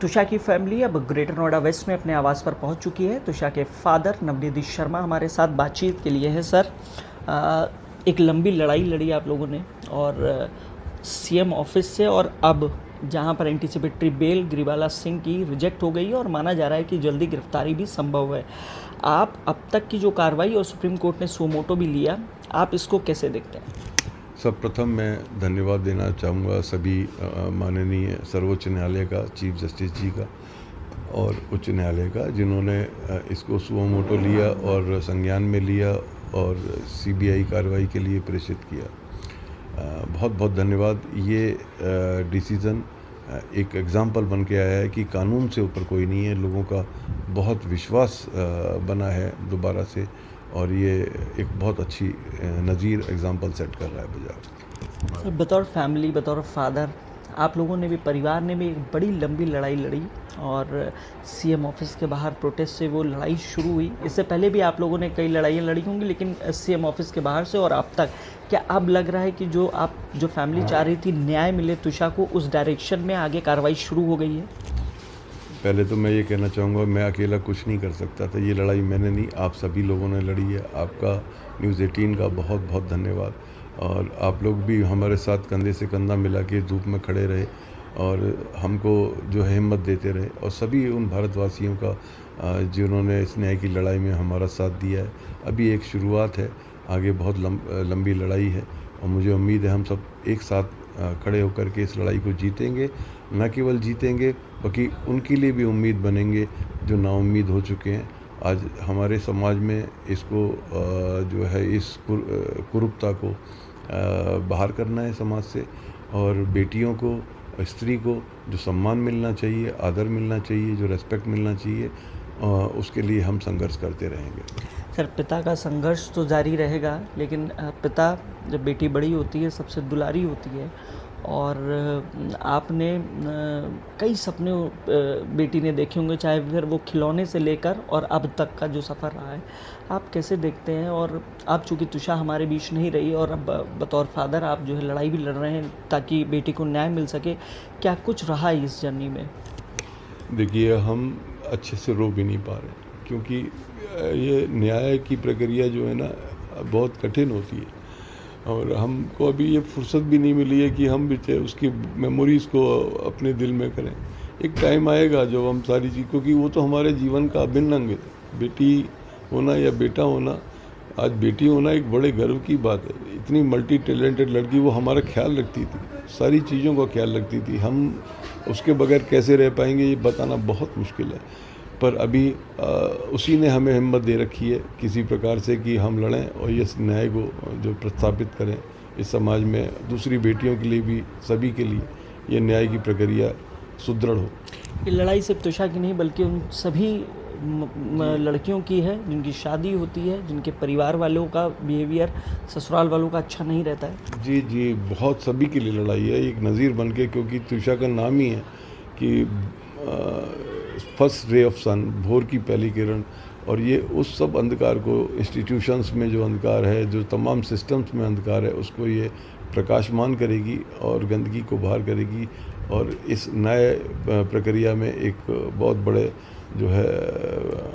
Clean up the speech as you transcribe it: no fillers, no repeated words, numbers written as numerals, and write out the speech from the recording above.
तुषा की फैमिली अब greater Noida waste में अपने आवास पर पहुंच चुकी है। तुषा के फादर नवनीत शर्मा हमारे साथ बातचीत के लिए है। सर, एक लंबी लड़ाई लड़ी आप लोगों ने और सीएम ऑफिस से, और अब जहां पर एंटीसिपेटरी बेल ग्रिवाला सिंह की रिजेक्ट हो गई है और माना जा रहा है कि जल्दी गिरफ्तारी भी संभव है। आप अब तक की जो कार्रवाई और सुप्रीम कोर्ट ने सो मोटो भी लिया, आप इसको कैसे देखते हैं? सर्वप्रथम मैं धन्यवाद देना चाहूँगा सभी माननीय सर्वोच्च न्यायालय का, चीफ जस्टिस जी का और उच्च न्यायालय का, जिन्होंने इसको सुओ मोटो लिया और संज्ञान में लिया और सीबीआई कार्रवाई के लिए प्रेषित किया। बहुत बहुत धन्यवाद। ये डिसीज़न एक एग्ज़ाम्पल बन के आया है कि कानून से ऊपर कोई नहीं है। लोगों का बहुत विश्वास बना है दोबारा से, और ये एक बहुत अच्छी नज़ीर एग्ज़ाम्पल सेट कर रहा है बाजार। सर, बतौर फैमिली, बतौर फादर, आप लोगों ने भी, परिवार ने भी एक बड़ी लंबी लड़ाई लड़ी और सीएम ऑफिस के बाहर प्रोटेस्ट से वो लड़ाई शुरू हुई। इससे पहले भी आप लोगों ने कई लड़ाइयाँ लड़ी होंगी, लेकिन सीएम ऑफिस के बाहर से और अब तक क्या अब लग रहा है कि जो फैमिली चाह रही थी न्याय मिले तुषा को, उस डायरेक्शन में आगे कार्रवाई शुरू हो गई है? पहले तो मैं ये कहना चाहूँगा, मैं अकेला कुछ नहीं कर सकता था। ये लड़ाई मैंने नहीं, आप सभी लोगों ने लड़ी है। आपका न्यूज़ 18 का बहुत बहुत धन्यवाद, और आप लोग भी हमारे साथ कंधे से कंधा मिला के धूप में खड़े रहे और हमको जो है हिम्मत देते रहे, और सभी उन भारतवासियों का जिन्होंने इस न्याय की लड़ाई में हमारा साथ दिया है। अभी एक शुरुआत है, आगे बहुत लंबी लड़ाई है, और मुझे उम्मीद है हम सब एक साथ खड़े होकर के इस लड़ाई को जीतेंगे। न केवल जीतेंगे, बल्कि उनके लिए भी उम्मीद बनेंगे जो नाउम्मीद हो चुके हैं। आज हमारे समाज में इसको जो है इस कुरूपता को बाहर करना है समाज से, और बेटियों को, स्त्री को जो सम्मान मिलना चाहिए, आदर मिलना चाहिए, जो रेस्पेक्ट मिलना चाहिए, उसके लिए हम संघर्ष करते रहेंगे। सर, पिता का संघर्ष तो जारी रहेगा, लेकिन पिता, जब बेटी बड़ी होती है, सबसे दुलारी होती है, और आपने कई सपने बेटी ने देखे होंगे, चाहे फिर वो खिलौने से लेकर और अब तक का जो सफ़र रहा है, आप कैसे देखते हैं? और आप चूँकि तुषा हमारे बीच नहीं रही और अब बतौर फादर आप जो है लड़ाई भी लड़ रहे हैं ताकि बेटी को न्याय मिल सके, क्या कुछ रहा इस जर्नी में? देखिए, हम अच्छे से रो भी नहीं पा रहे, क्योंकि ये न्याय की प्रक्रिया जो है ना, बहुत कठिन होती है, और हमको अभी ये फुर्सत भी नहीं मिली है कि हम भी उसकी मेमोरीज़ को अपने दिल में करें। एक टाइम आएगा जब हम सारी चीज़, क्योंकि वो तो हमारे जीवन का अभिन्न अंग है। बेटी होना या बेटा होना, आज बेटी होना एक बड़े गर्व की बात है। इतनी मल्टी टैलेंटेड लड़की, वो हमारा ख्याल रखती थी, सारी चीज़ों का ख्याल रखती थी। हम उसके बगैर कैसे रह पाएंगे, ये बताना बहुत मुश्किल है। पर अभी उसी ने हमें हिम्मत दे रखी है किसी प्रकार से कि हम लड़ें और ये न्याय को जो प्रस्थापित करें इस समाज में, दूसरी बेटियों के लिए भी, सभी के लिए ये न्याय की प्रक्रिया सुदृढ़ हो। ये लड़ाई सिर्फ तुषा की नहीं, बल्कि उन सभी लड़कियों की है जिनकी शादी होती है, जिनके परिवार वालों का बिहेवियर ससुराल वालों का अच्छा नहीं रहता है। जी जी, बहुत सभी के लिए लड़ाई है, एक नज़ीर बन के, क्योंकि तुषा का नाम ही है कि फर्स्ट रे ऑफ सन, भोर की पहली किरण, और ये उस सब अंधकार को, इंस्टीट्यूशंस में जो अंधकार है, जो तमाम सिस्टम्स में अंधकार है, उसको ये प्रकाशमान करेगी और गंदगी को बाहर करेगी, और इस नए प्रक्रिया में एक बहुत बड़े जो है